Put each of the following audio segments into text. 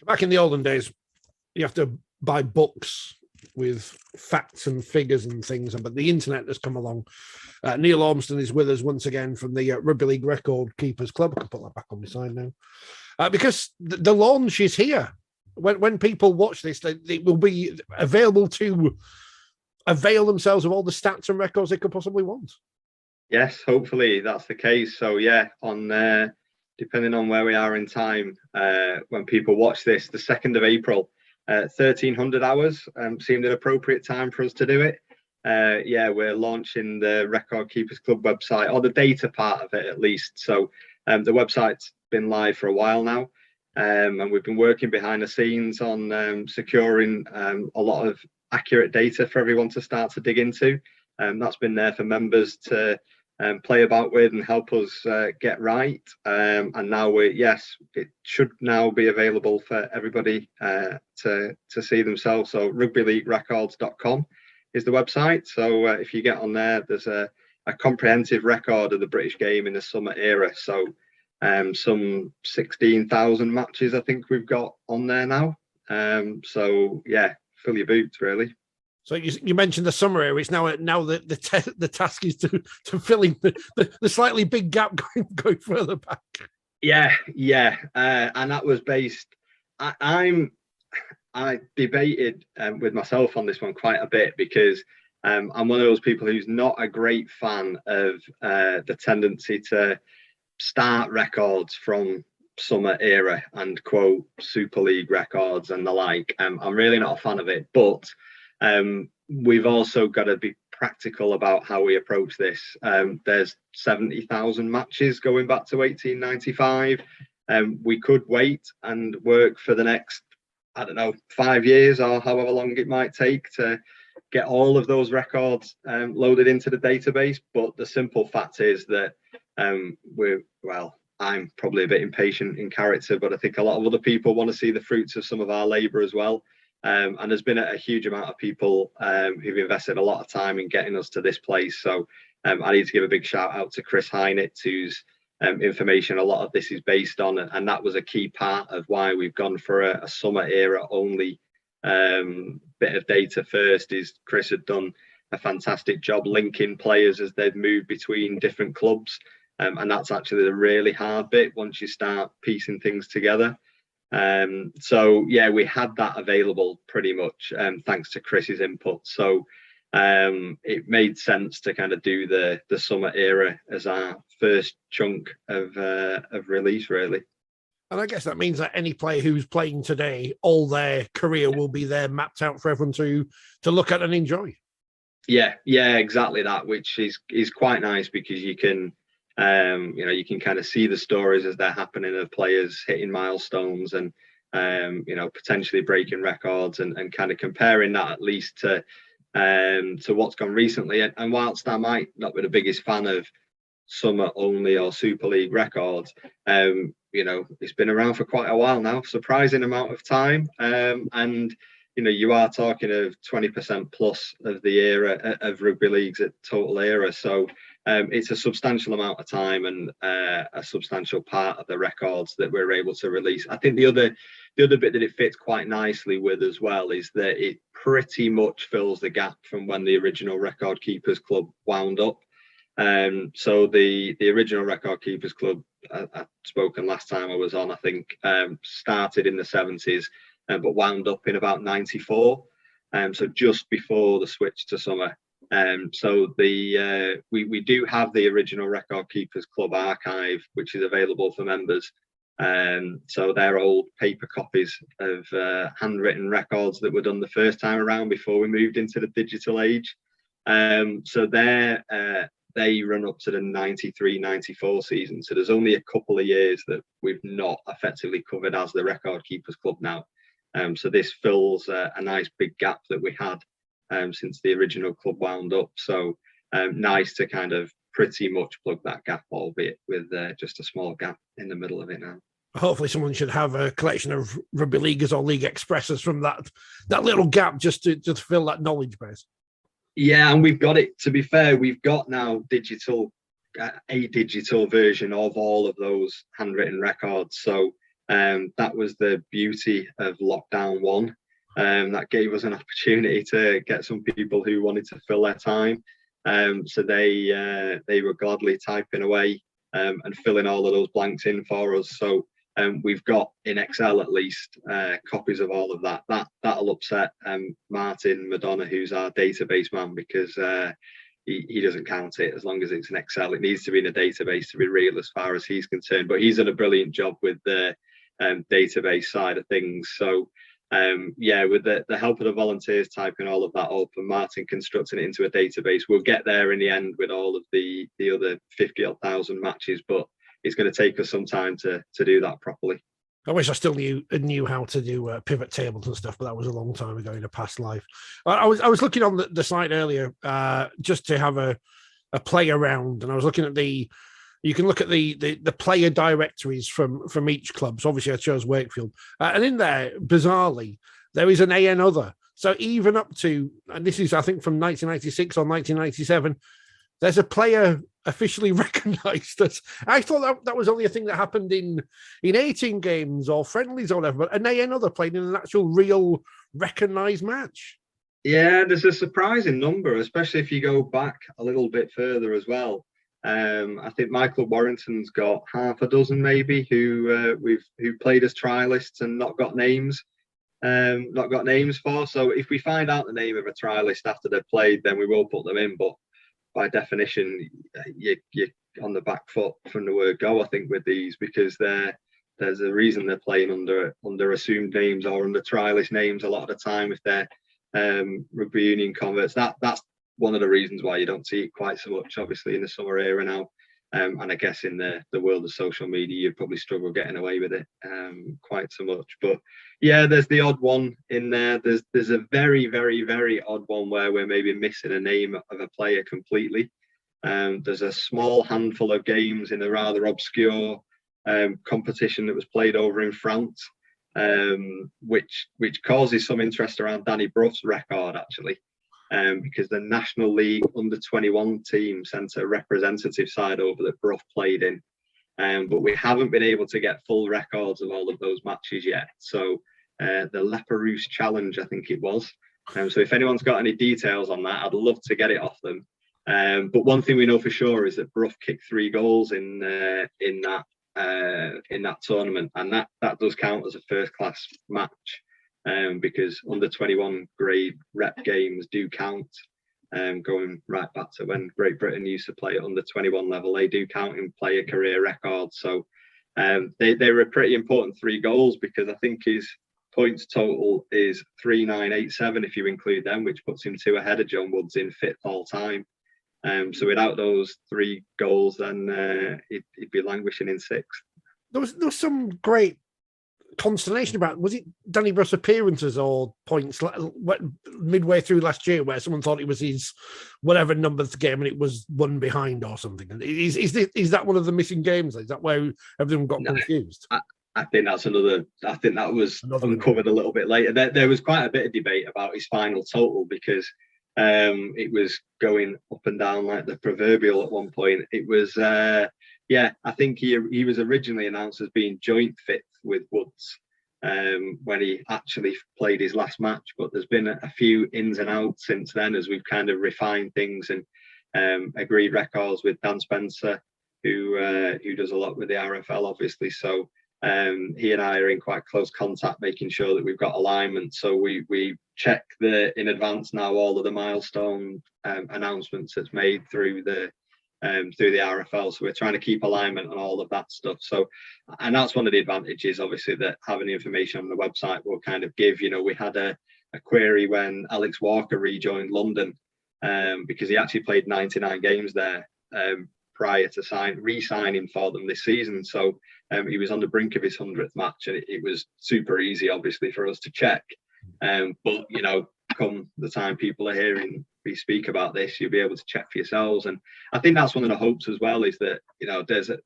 Back in the olden days, you have to buy books with facts and figures and things, but the internet has come along. Neil Ormston is with us once again from the Rugby League Record Keepers Club. I can put that back on my side now. Because the launch is here. When people watch this, it will be available to avail themselves of all the stats and records they could possibly want. Yes, hopefully that's the case. So yeah, on depending on where we are in time, when people watch this, the 2nd of April, 1300 hours seemed an appropriate time for us to do it. Yeah, we're launching the Record Keepers Club website, or the data part of it at least. So the website's been live for a while now, and we've been working behind the scenes on securing a lot of accurate data for everyone to start to dig into. That's been there for members to play about with and help us get right. And now it should now be available for everybody to see themselves. So rugbyleaguerecords.com is the website. So if you get on there, there's a comprehensive record of the British game in the summer era. So some 16,000 matches I think we've got on there now. So yeah, fill your boots really. So you mentioned the summer era. It's now the task is to fill in the slightly big gap going further back. Yeah, and that was based. I debated with myself on this one quite a bit because I'm one of those people who's not a great fan of the tendency to start records from summer era and quote Super League records and the like. I'm really not a fan of it, but we've also got to be practical about how we approach this. There's 70,000 matches going back to 1895. We could wait and work for the next, 5 years or however long it might take to get all of those records loaded into the database. But the simple fact is that I'm probably a bit impatient in character, but I think a lot of other people want to see the fruits of some of our labour as well. And there's been a huge amount of people who've invested a lot of time in getting us to this place. So I need to give a big shout out to Chris Hynett, whose information a lot of this is based on. And that was a key part of why we've gone for a summer era only bit of data first. Is Chris had done a fantastic job linking players as they've moved between different clubs. And that's actually the really hard bit once you start piecing things together. So yeah, we had that available pretty much thanks to Chris's input. So it made sense to kind of do the summer era as our first chunk of release, really. And I guess that means that any player who's playing today, all their career will be there mapped out for everyone to look at and enjoy. Yeah, exactly that, which is quite nice because you can you can kind of see the stories as they're happening of players hitting milestones and potentially breaking records and kind of comparing that at least to what's gone recently. And whilst I might not be the biggest fan of summer only or Super League records, it's been around for quite a while now, surprising amount of time. And you are talking of 20% plus of the era of rugby leagues at total era. So it's a substantial amount of time and a substantial part of the records that we're able to release. I think the other bit that it fits quite nicely with as well is that it pretty much fills the gap from when the original Record Keepers Club wound up. So the original Record Keepers Club, I've spoken last time I was on, I think, started in the 70s, but wound up in about 94. So just before the switch to summer. So we do have the original Record Keepers Club archive, which is available for members. So they're old paper copies of handwritten records that were done the first time around before we moved into the digital age. So they run up to the 93-94 season. So there's only a couple of years that we've not effectively covered as the Record Keepers Club now. So this fills a nice big gap that we had since the original club wound up. So nice to kind of pretty much plug that gap, albeit with just a small gap in the middle of it now. Hopefully someone should have a collection of rugby leaguers or league expresses from that little gap just to fill that knowledge base. Yeah, and we've got it. To be fair, we've got now a digital version of all of those handwritten records. So That was the beauty of lockdown 1. That gave us an opportunity to get some people who wanted to fill their time. So they were gladly typing away and filling all of those blanks in for us. So we've got in Excel at least copies of all of that. That'll upset Martin Madonna, who's our database man, because he doesn't count it as long as it's in Excel. It needs to be in a database to be real as far as he's concerned. But he's done a brilliant job with the database side of things. So with the help of the volunteers typing all of that up and Martin constructing it into a database, we'll get there in the end with all of the other 50,000 matches, but it's going to take us some time to do that properly. I wish I still knew how to do pivot tables and stuff, but that was a long time ago in a past life. I was looking on the site earlier just to have a play around, and I was looking at you can look at the player directories from each club. So obviously I chose Wakefield. And in there, bizarrely, there is an AN other. So even up to, and this is, I think, from 1996 or 1997, there's a player officially recognised as. I thought that was only a thing that happened in 18 games or friendlies or whatever, but an AN other played in an actual real recognised match. Yeah, there's a surprising number, especially if you go back a little bit further as well. I think Michael Warrington's got half a dozen maybe who played as trialists and not got names for. So if we find out the name of a trialist after they've played, then we will put them in. But by definition, you're on the back foot from the word go, I think, with these, because there's a reason they're playing under assumed names or under trialist names a lot of the time if they're rugby union converts. That's one of the reasons why you don't see it quite so much, obviously, in the summer era now. And I guess in the world of social media, you'd probably struggle getting away with it quite so much. But yeah, there's the odd one in there. There's a very, very, very odd one where we're maybe missing a name of a player completely. There's a small handful of games in a rather obscure competition that was played over in France, which causes some interest around Danny Bruff's record, actually. Because the National League under-21 team sent a representative side over that Bruff played in. But we haven't been able to get full records of all of those matches yet. So the Le Peruse Challenge, I think it was. So if anyone's got any details on that, I'd love to get it off them. But one thing we know for sure is that Bruff kicked 3 goals in that tournament, and that does count as a first-class match. Because under 21 grade rep games do count, going right back to when Great Britain used to play at under 21 level, they do count in player career records. So they were a pretty important 3 goals, because I think his points total is 3987 if you include them, which puts him 2 ahead of John Woods in fifth all time. So without those 3 goals, then he'd be languishing in 6th. There was some great consternation about, was it Danny Bruff's appearances or points midway through last year where someone thought it was his whatever numbered game and it was 1 behind or something? Is that one of the missing games? Is that where everyone got confused? I think that's another. I think that was uncovered a little bit later. There was quite a bit of debate about his final total, because it was going up and down like the proverbial at one point. It was I think he was originally announced as being joint fifth with Woods when he actually played his last match, but there's been a few ins and outs since then as we've kind of refined things and agreed records with Dan Spencer, who does a lot with the RFL, obviously. So he and I are in quite close contact, making sure that we've got alignment. So we check in advance now all of the milestone announcements that's made through the RFL. So we're trying to keep alignment on all of that stuff. So, and that's one of the advantages, obviously, that having the information on the website will kind of give. We had a query when Alex Walker rejoined London, because he actually played 99 games there prior to re-signing for them this season. So he was on the brink of his 100th match, and it was super easy, obviously, for us to check. But come the time people are hearing me speak about this, you'll be able to check for yourselves. And I think that's one of the hopes as well, is that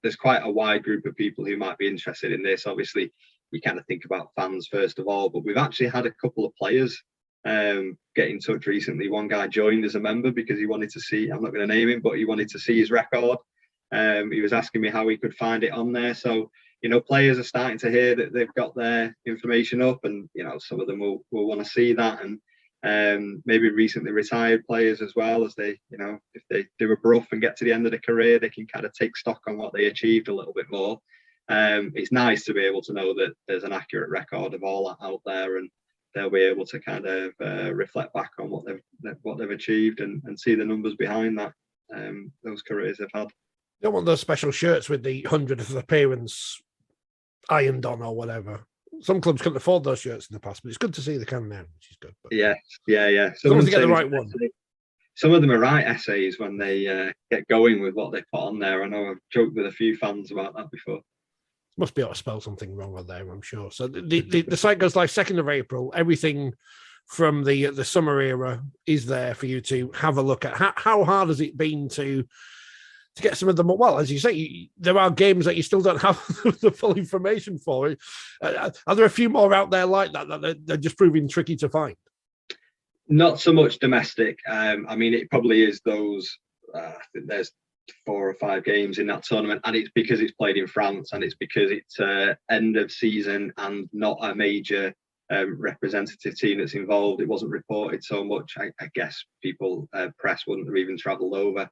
there's quite a wide group of people who might be interested in this. Obviously, we kind of think about fans first of all, but we've actually had a couple of players get in touch recently. One guy joined as a member because he wanted to see, I'm not going to name him, but he wanted to see his record. He was asking me how he could find it on there. So, you know, players are starting to hear that they've got their information up, and, you know, some of them will want to see that. And maybe recently retired players as well, as they, you know, if they do a bruff and get to the end of the career, they can kind of take stock on what they achieved a little bit more. It's nice to be able to know that there's an accurate record of all that out there, and they'll be able to kind of reflect back on what they've achieved and see the numbers behind that, those careers they've had. You don't want those special shirts with the 100th appearance ironed on or whatever. Some clubs couldn't afford those shirts in the past, but it's good to see they can now, which is good. But yeah. As long as they get the right one. Some of them are right essays when they get going with what they put on there. I know I've joked with a few fans about that before. Must be able to spell something wrong on there, I'm sure. So the site goes live 2nd of April. Everything from the summer era is there for you to have a look at. How hard has it been to get some of them? Well, as you say, there are games that you still don't have the full information for. Are there a few more out there like that they're just proving tricky to find? Not so much domestic. I mean, it probably is those. I think there's 4 or 5 games in that tournament, and it's because it's played in France, and it's because it's end of season and not a major representative team that's involved. It wasn't reported so much. I guess people, press wouldn't have even travelled over.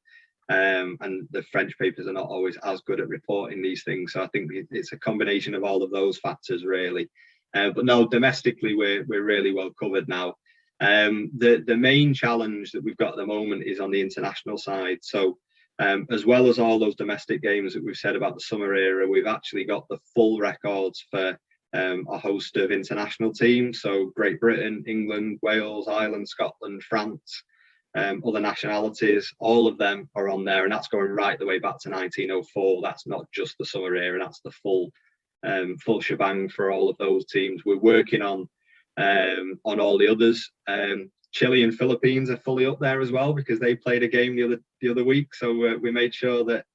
And the French papers are not always as good at reporting these things. So I think it's a combination of all of those factors, really. But no, domestically, we're really well covered now. The main challenge that we've got at the moment is on the international side. So as well as all those domestic games that we've said about the summer era, we've actually got the full records for a host of international teams. So Great Britain, England, Wales, Ireland, Scotland, France. Other nationalities, all of them are on there, and that's going right the way back to 1904. That's not just the summer era, that's the full shebang for all of those teams. We're working on all the others. Chile and Philippines are fully up there as well, because they played a game the other week. So we made sure that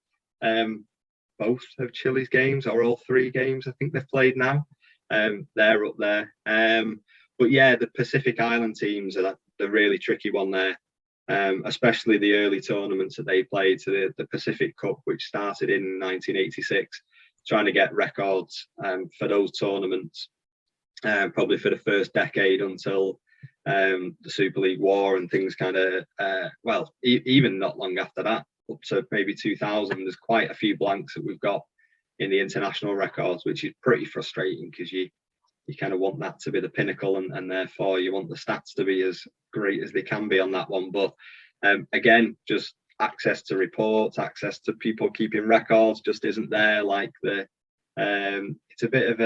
both of Chile's games, or all 3 games I think they've played now, they're up there. But yeah, the Pacific Island teams are the really tricky one there. Especially the early tournaments that they played, to the Pacific Cup, which started in 1986, trying to get records for those tournaments, probably for the first decade until the Super League War and things kind of, even not long after that, up to maybe 2000, there's quite a few blanks that we've got in the international records, which is pretty frustrating, because you kind of want that to be the pinnacle, and therefore you want the stats to be as great as they can be on that one. But again, just access to reports, access to people keeping records just isn't there. Like it's a bit of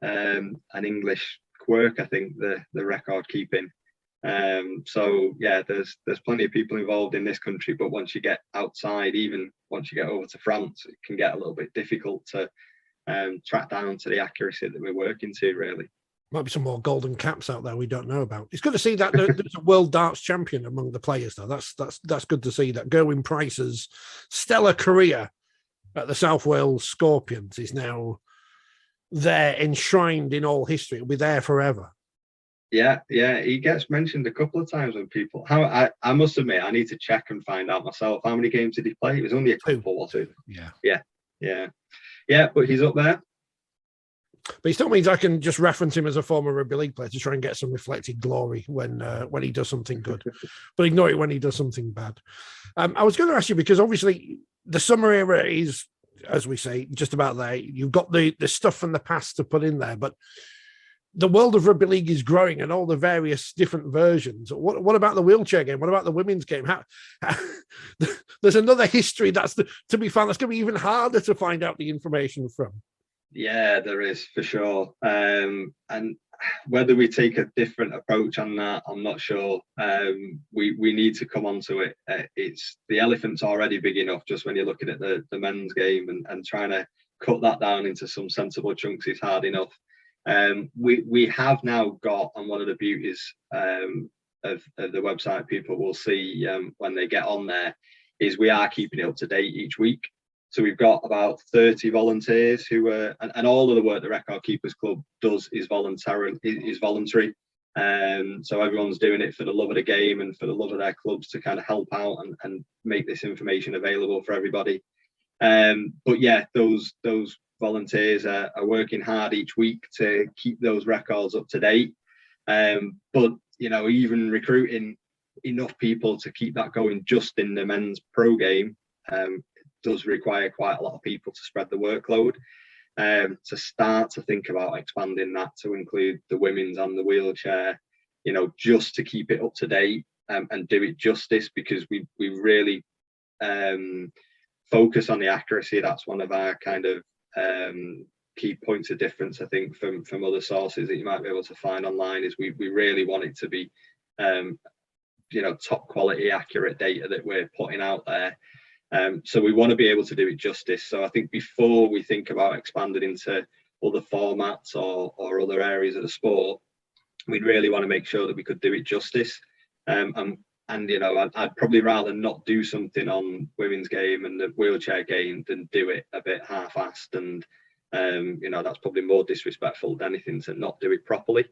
an English quirk, I think, the record keeping. So yeah, there's plenty of people involved in this country, but once you get outside, even once you get over to France, it can get a little bit difficult to track down to the accuracy that we're working to, really. Might be some more golden caps out there we don't know about. It's good to see that there's a world darts champion among the players, though. That's good to see that Gerwyn Price's stellar career at the South Wales Scorpions is now there, enshrined in all history. It'll be there forever. Yeah, he gets mentioned a couple of times when people. I must admit, I need to check and find out myself. How many games did he play? It was only a couple, was it? Yeah, but he's up there. But he still means I can just reference him as a former rugby league player to try and get some reflected glory when he does something good, but ignore it when he does something bad. I was going to ask you, because obviously the summer era is, as we say, just about there. You've got the stuff from the past to put in there, but the world of rugby league is growing, and all the various different versions. What about the wheelchair game? What about the women's game? There's another history that's to be found. That's going to be even harder to find out the information from. Yeah, there is, for sure. And whether we take a different approach on that, I'm not sure. We need to come onto it. It's the elephant's already big enough just when you're looking at the men's game, and trying to cut that down into some sensible chunks is hard enough. We have now got, and one of the beauties of the website people will see when they get on there, is we are keeping it up to date each week. So we've got about 30 volunteers who are, and all of the work the Record Keepers Club does is voluntary. So everyone's doing it for the love of the game and for the love of their clubs, to kind of help out and make this information available for everybody. But yeah, those volunteers are working hard each week to keep those records up to date. But even recruiting enough people to keep that going just in the men's pro game does require quite a lot of people to spread the workload. To start to think about expanding that to include the women's and the wheelchair, just to keep it up to date and do it justice, because we really focus on the accuracy. That's one of our kind of key points of difference, I think, from other sources that you might be able to find online, is we really want it to be top quality, accurate data that we're putting out there. So we want to be able to do it justice. So I think before we think about expanding into other formats or other areas of the sport, we'd really want to make sure that we could do it justice. And I'd probably rather not do something on women's game and the wheelchair game than do it a bit half-assed. And that's probably more disrespectful than anything to not do it properly.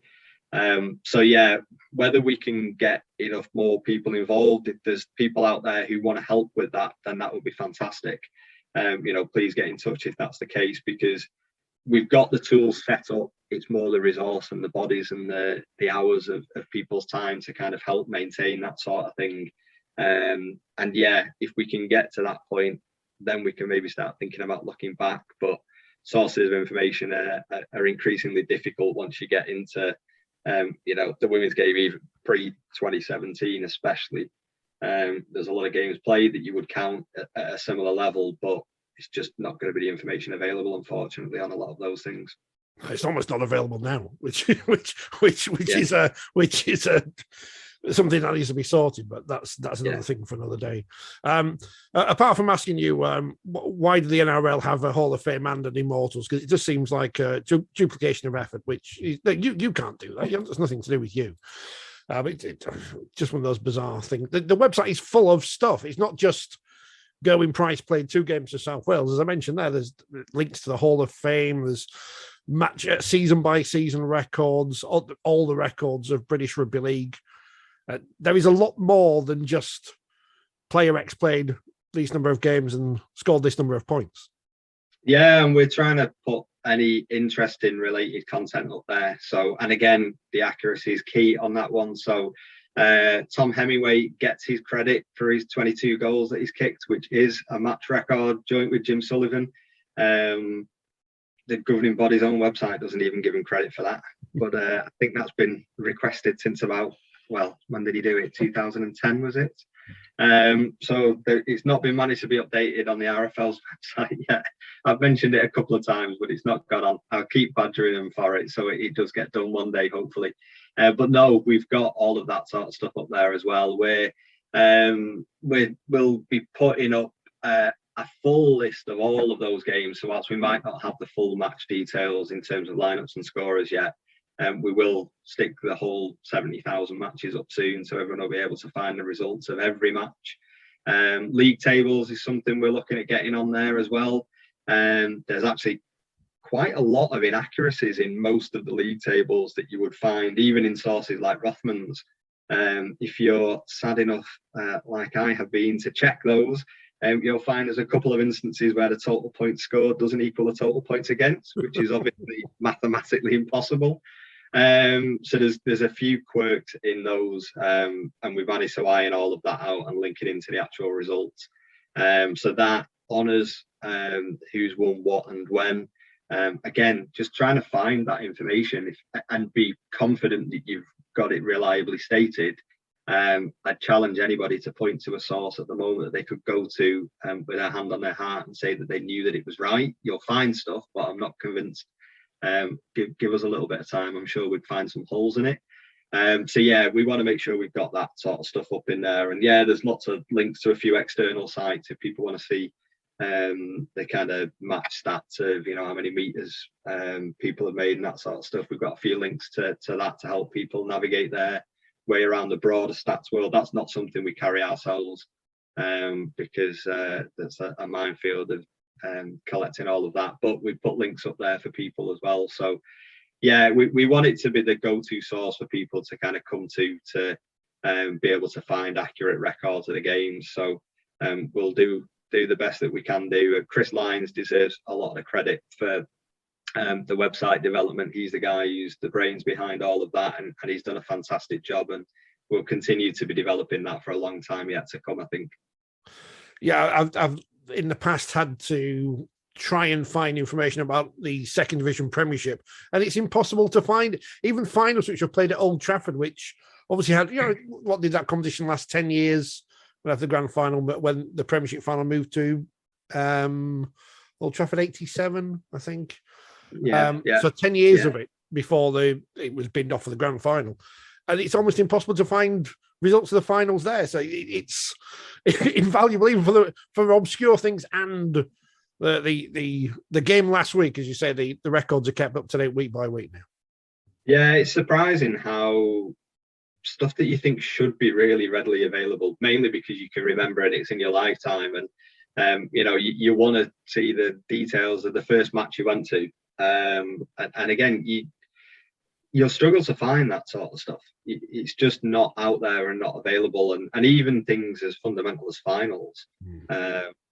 So yeah, whether we can get enough more people involved, if there's people out there who want to help with that, then that would be fantastic. Please get in touch if that's the case, because we've got the tools set up. It's more the resource and the bodies and the hours of people's time to kind of help maintain that sort of thing. And yeah, if we can get to that point, then we can maybe start thinking about looking back. But sources of information are increasingly difficult once you get into the women's game, even pre-2017 especially. There's a lot of games played that you would count at a similar level, but it's just not going to be the information available, unfortunately, on a lot of those things. It's almost not available now, which is something that needs to be sorted, but that's another thing for another day. Apart from asking you, why do the NRL have a Hall of Fame and an Immortals? Because it just seems like a duplication of effort, which you can't do that. There's nothing to do with you. It's just one of those bizarre things. The website is full of stuff. It's not just Gerwyn Price played 2 games for South Wales. As I mentioned there's links to the Hall of Fame. There's match season by season records, all the records of British Rugby League. There is a lot more than just player X played these number of games and scored this number of points. Yeah, and we're trying to put any interesting related content up there. So, and again, the accuracy is key on that one. So Tom Hemingway gets his credit for his 22 goals that he's kicked, which is a match record joint with Jim Sullivan. The governing body's own website doesn't even give him credit for that. But I think that's been requested since about, when did he do it? 2010, was it? So it's not been managed to be updated on the RFL's website yet. I've mentioned it a couple of times, but it's not got on. I'll keep badgering them for it, so it does get done one day, hopefully. But no, we've got all of that sort of stuff up there as well. We'll be putting up a full list of all of those games. So whilst we might not have the full match details in terms of lineups and scorers yet, we will stick the whole 70,000 matches up soon, so everyone will be able to find the results of every match. League tables is something we're looking at getting on there as well. There's actually quite a lot of inaccuracies in most of the league tables that you would find, even in sources like Rothman's. If you're sad enough, like I have been, to check those, you'll find there's a couple of instances where the total points scored doesn't equal the total points against, which is obviously mathematically impossible. So there's a few quirks in those, and we've managed to iron all of that out and link it into the actual results. So that honours who's won what and when. Again, just trying to find that information and be confident that you've got it reliably stated. I'd challenge anybody to point to a source at the moment that they could go to with their hand on their heart and say that they knew that it was right. You'll find stuff, but I'm not convinced. Give us a little bit of time. I'm sure we'd find some holes in it. So yeah, we want to make sure we've got that sort of stuff up in there. And yeah, there's lots of links to a few external sites if people want to see the kind of match stats of how many meters people have made and that sort of stuff. We've got a few links to that to help people navigate their way around the broader stats world. That's not something we carry ourselves, because that's a minefield of collecting all of that, but we put links up there for people as well. So yeah, we want it to be the go-to source for people to kind of come to be able to find accurate records of the games. So we'll do do the best that we can do. Chris Lyons deserves a lot of the credit for the website development. He's the guy who's the brains behind all of that, and he's done a fantastic job, and we'll continue to be developing that for a long time yet to come, I think. Yeah, I've in the past had to try and find information about the second division Premiership, and it's impossible to find. Even finals which were played at Old Trafford, which obviously had, what did that competition last 10 years? We'll have the grand final, but when the Premiership final moved to Old Trafford 87, I think. So 10 years of it before it was binned off for the grand final. And it's almost impossible to find results of the finals there. So it's invaluable even for obscure things. And the game last week, as you say, the records are kept up to date week by week now. Yeah, it's surprising how stuff that you think should be really readily available, mainly because you can remember it, it's in your lifetime, and you want to see the details of the first match you went to, and again, you'll struggle to find that sort of stuff. It's just not out there and not available, and even things as fundamental as finals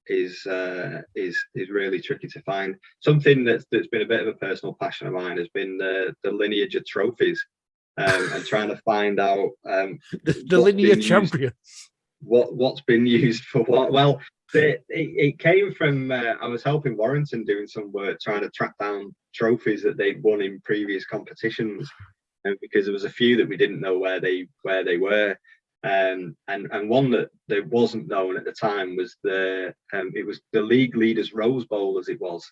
is really tricky to find. Something that's been a bit of a personal passion of mine has been the lineage of trophies, and trying to find out the linear champions. What's been used for what? Well, it came from I was helping Warrington doing some work trying to track down trophies that they'd won in previous competitions, and because there was a few that we didn't know where they were, and one that wasn't known at the time was it was the league leaders Rose Bowl, as it was.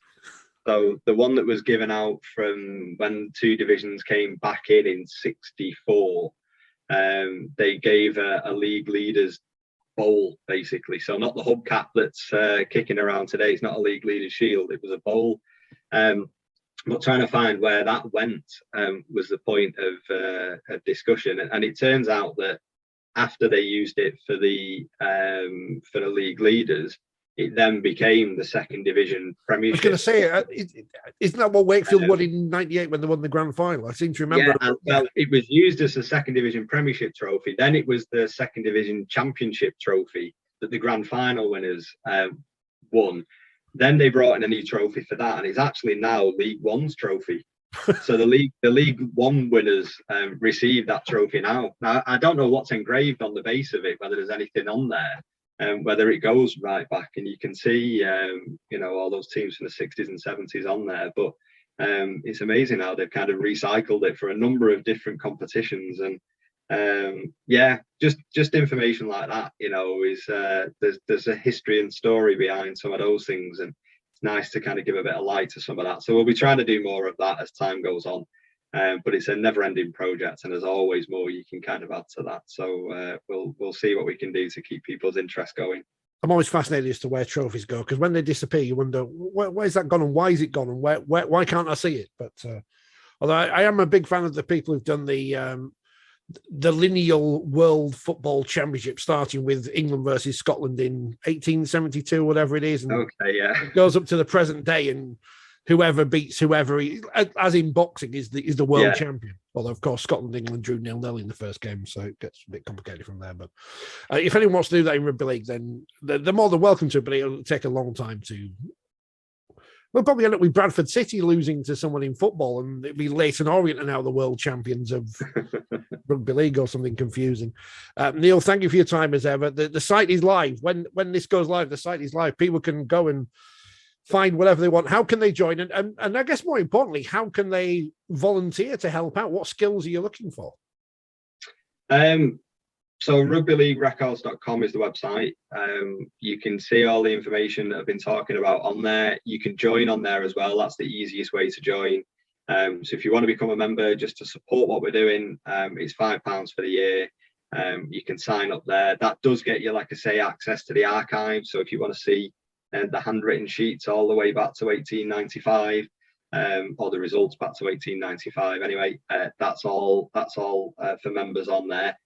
So the one that was given out from when two divisions came back in '64, they gave a league leaders bowl, basically. So not the hubcap that's kicking around today. It's not a league leaders shield. It was a bowl. But trying to find where that went was the point of discussion. And it turns out that after they used it for the league leaders, it then became the second division Premiership. I was going to say, isn't that what Wakefield won in '98 when they won the grand final? I seem to remember. Yeah, well, it was used as the second division Premiership trophy. Then it was the second division Championship trophy that the grand final winners won. Then they brought in a new trophy for that, and it's actually now League One's trophy. So the League One winners receive that trophy now. Now I don't know what's engraved on the base of it, whether there's anything on there. Whether it goes right back, and you can see all those teams from the 60s and 70s on there, but it's amazing how they've kind of recycled it for a number of different competitions. And just information like that is there's a history and story behind some of those things, and it's nice to kind of give a bit of light to some of that. So we'll be trying to do more of that as time goes on. But it's a never-ending project, and there's always more you can kind of add to that. So we'll see what we can do to keep people's interest going. I'm always fascinated as to where trophies go, because when they disappear, you wonder where's that gone and why is it gone and why can't I see it? But although I am a big fan of the people who've done the lineal World Football Championship, starting with England versus Scotland in 1872, whatever it is, and it goes up to the present day, and whoever beats whoever, as in boxing, is the world champion. Although, of course, Scotland and England drew 0-0 in the first game, so it gets a bit complicated from there. But if anyone wants to do that in rugby league, then they're more than welcome to, but it'll take a long time to. We'll probably end up with Bradford City losing to someone in football, and it'll be Leyton Orient are now the world champions of rugby league or something confusing. Neil, thank you for your time as ever. The site is live. When this goes live, the site is live. People can go and find whatever they want. How can they join? And I guess more importantly, how can they volunteer to help out? What skills are you looking for? So rugbyleaguerecords.com is the website. You can see all the information that I've been talking about on there. You can join on there as well. That's the easiest way to join. So if you want to become a member just to support what we're doing, it's £5 for the year. You can sign up there. That does get you, like I say, access to the archive. So if you want to see the handwritten sheets all the way back to 1895, or the results back to 1895 anyway, that's all for members on there.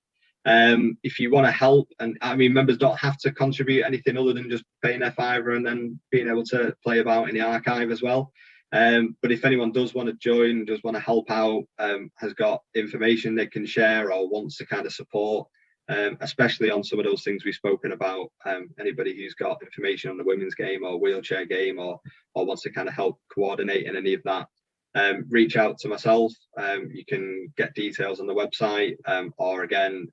If you want to help, and I mean, members don't have to contribute anything other than just paying their fiver and then being able to play about in the archive as well. But if anyone does want to join, does want to help out, has got information they can share or wants to kind of support, especially on some of those things we've spoken about. Anybody who's got information on the women's game or wheelchair game, or wants to kind of help coordinate in any of that, reach out to myself. You can get details on the website, or again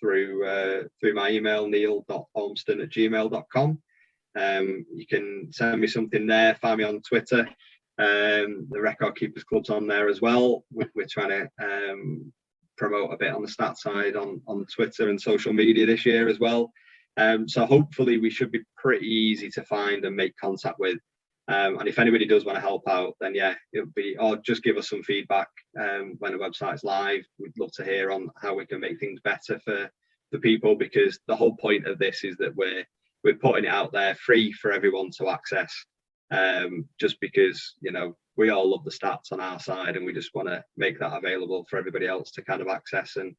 through my email, neil.ormston@gmail.com. You can send me something there, find me on Twitter. The Record Keepers Club's on there as well. We're trying to promote a bit on the stat side on Twitter and social media this year as well. So hopefully we should be pretty easy to find and make contact with. And if anybody does want to help out, then yeah, it'll be, or just give us some feedback when the website's live. We'd love to hear on how we can make things better for people, because the whole point of this is that we're putting it out there free for everyone to access, just because, you know, we all love the stats on our side, and we just want to make that available for everybody else to kind of access and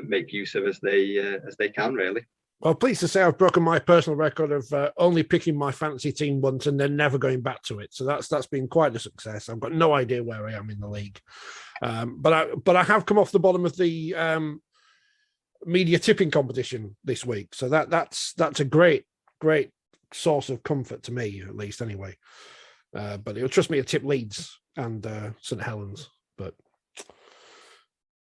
make use of as they can, really. Well, pleased to say I've broken my personal record of only picking my fantasy team once and then never going back to it. So that's been quite a success. I've got no idea where I am in the league, but I have come off the bottom of the media tipping competition this week. So that's a great source of comfort to me, at least, anyway. But it'll trust me to tip Leeds and St Helens. But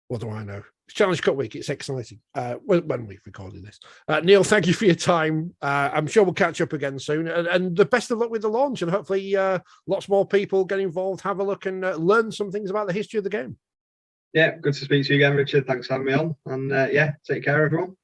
what do I know? It's Challenge Cup week. It's exciting. When we've recorded this, Neil, thank you for your time. I'm sure we'll catch up again soon. And the best of luck with the launch. And hopefully, lots more people get involved, have a look, and learn some things about the history of the game. Yeah, good to speak to you again, Richard. Thanks for having me on. And yeah, take care, everyone.